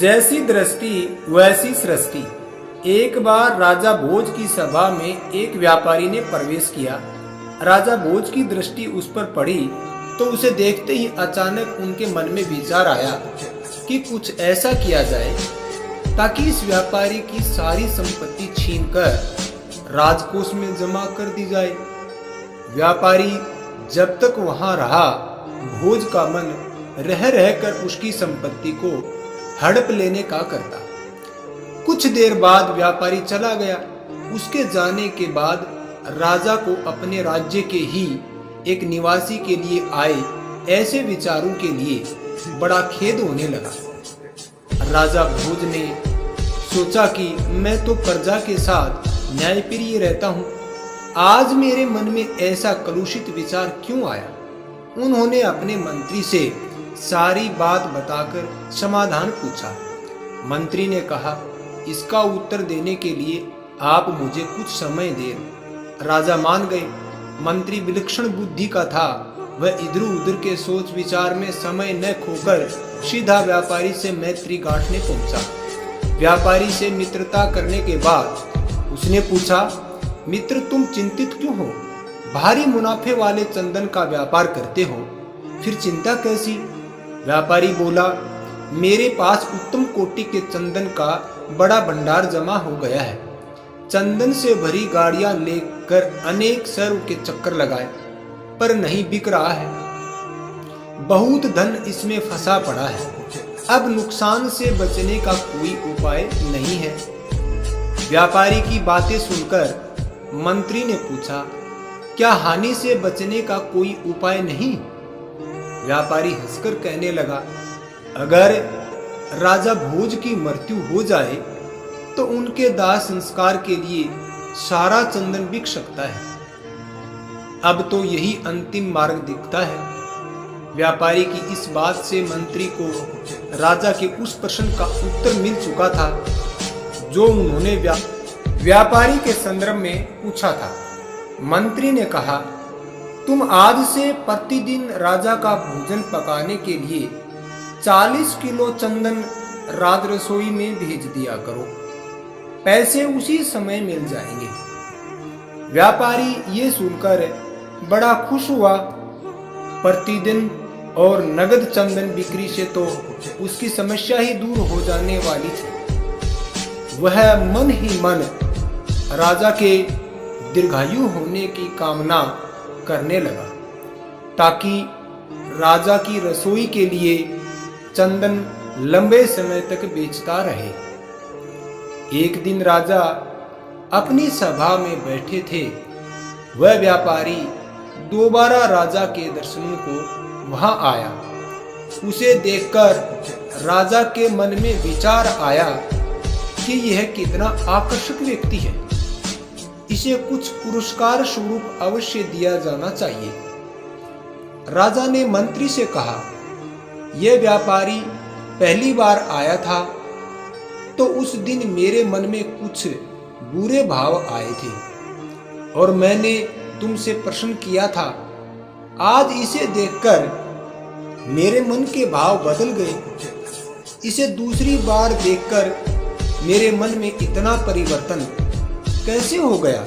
जैसी दृष्टि वैसी सृष्टि। एक बार राजा भोज की सभा में एक व्यापारी ने प्रवेश किया। राजा भोज की दृष्टि उस पर पड़ी तो उसे देखते ही अचानक उनके मन में विचार आया कि कुछ ऐसा किया जाए ताकि इस व्यापारी की सारी संपत्ति छीनकर राजकोष में जमा कर दी जाए। व्यापारी जब तक वहां रहा, भोज का मन रह रहकर उसकी संपत्ति को हड़प लेने का करता। कुछ देर बाद व्यापारी चला गया। उसके जाने के बाद राजा को अपने राज्य के ही एक निवासी के लिए आए ऐसे विचारों के लिए बड़ा खेद होने लगा। राजा भोज ने सोचा कि मैं तो प्रजा के साथ न्यायप्रिय रहता हूँ, आज मेरे मन में ऐसा कलुषित विचार क्यों आया। उन्होंने अपने मंत्री से सारी बात बताकर समाधान पूछा। मंत्री ने कहा, इसका उत्तर देने के लिए आप मुझे कुछ समय दें। राजा मान गए। मंत्री विलक्षण बुद्धि का था। वह इधर उधर के सोच विचार में समय न खोकर सीधा व्यापारी से मैत्री गांठने पहुंचा। व्यापारी से मित्रता करने के बाद उसने पूछा, मित्र तुम चिंतित क्यों हो? भारी मुनाफे वाले चंदन का व्यापार करते हो, फिर चिंता कैसी? व्यापारी बोला, मेरे पास उत्तम कोटि के चंदन का बड़ा भंडार जमा हो गया है। चंदन से भरी गाड़ियां लेकर अनेक शहरों के चक्कर लगाए पर नहीं बिक रहा है। बहुत धन इसमें फंसा पड़ा है। अब नुकसान से बचने का कोई उपाय नहीं है। व्यापारी की बातें सुनकर मंत्री ने पूछा, क्या हानि से बचने का कोई उपाय नहीं? व्यापारी हंसकर कहने लगा, अगर राजा भोज की मृत्यु हो जाए तो उनके दाह संस्कार के लिए सारा चंदन बिक सकता है। अब तो यही अंतिम मार्ग दिखता है। व्यापारी की इस बात से मंत्री को राजा के उस प्रश्न का उत्तर मिल चुका था जो उन्होंने व्यापारी के संदर्भ में पूछा था। मंत्री ने कहा, तुम आज से प्रतिदिन राजा का भोजन पकाने के लिए 40 किलो चंदन राज रसोई में भेज दिया करो, पैसे उसी समय मिल जाएंगे। व्यापारी ये सुनकर बड़ा खुश हुआ। प्रतिदिन और नगद चंदन बिक्री से तो उसकी समस्या ही दूर हो जाने वाली थी। वह मन ही मन राजा के दीर्घायु होने की कामना करने लगा ताकि राजा की रसोई के लिए चंदन लंबे समय तक बेचता रहे। एक दिन राजा अपनी सभा में बैठे थे। वह व्यापारी दोबारा राजा के दर्शनों को वहां आया। उसे देखकर राजा के मन में विचार आया कि यह कितना आकर्षक व्यक्ति है, इसे कुछ पुरस्कार स्वरूप अवश्य दिया जाना चाहिए। राजा ने मंत्री से कहा, यह व्यापारी पहली बार आया था तो उस दिन मेरे मन में कुछ बुरे भाव आए थे और मैंने तुमसे प्रश्न किया था। आज इसे देखकर मेरे मन के भाव बदल गए। इसे दूसरी बार देखकर मेरे मन में इतना परिवर्तन कैसे हो गया?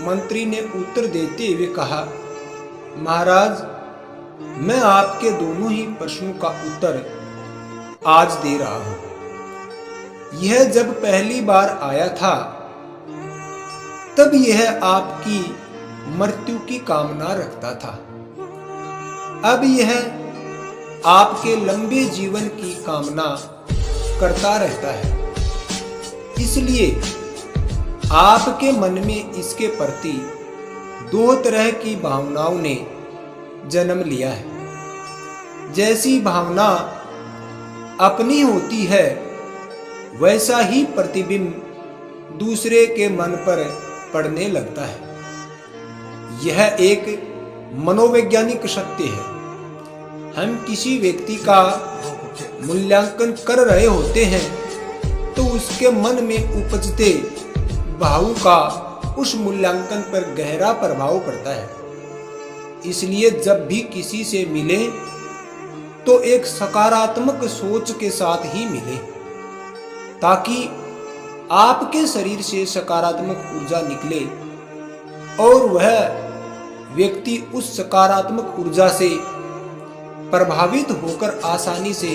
मंत्री ने उत्तर देते हुए कहा, महाराज, मैं आपके दोनों ही प्रश्नों का उत्तर आज दे रहा हूं। यह जब पहली बार आया था तब यह आपकी मृत्यु की कामना रखता था। अब यह आपके लंबे जीवन की कामना करता रहता है। इसलिए आपके मन में इसके प्रति दो तरह की भावनाओं ने जन्म लिया है। जैसी भावना अपनी होती है वैसा ही प्रतिबिंब दूसरे के मन पर पड़ने लगता है। यह एक मनोवैज्ञानिक सत्य है। हम किसी व्यक्ति का मूल्यांकन कर रहे होते हैं तो उसके मन में उपजते भाव का उस मूल्यांकन पर गहरा प्रभाव पड़ता है। इसलिए जब भी किसी से मिले तो एक सकारात्मक सोच के साथ ही मिले, ताकि आपके शरीर से सकारात्मक ऊर्जा निकले और वह व्यक्ति उस सकारात्मक ऊर्जा से प्रभावित होकर आसानी से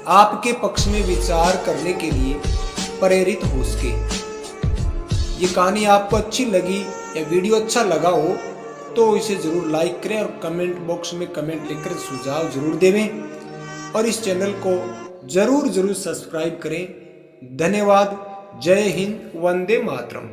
आपके पक्ष में विचार करने के लिए प्रेरित हो सके। ये कहानी आपको अच्छी लगी या वीडियो अच्छा लगा हो तो इसे जरूर लाइक करें और कमेंट बॉक्स में कमेंट लिखकर सुझाव जरूर देवें और इस चैनल को जरूर सब्सक्राइब करें। धन्यवाद। जय हिंद, वंदे मातरम।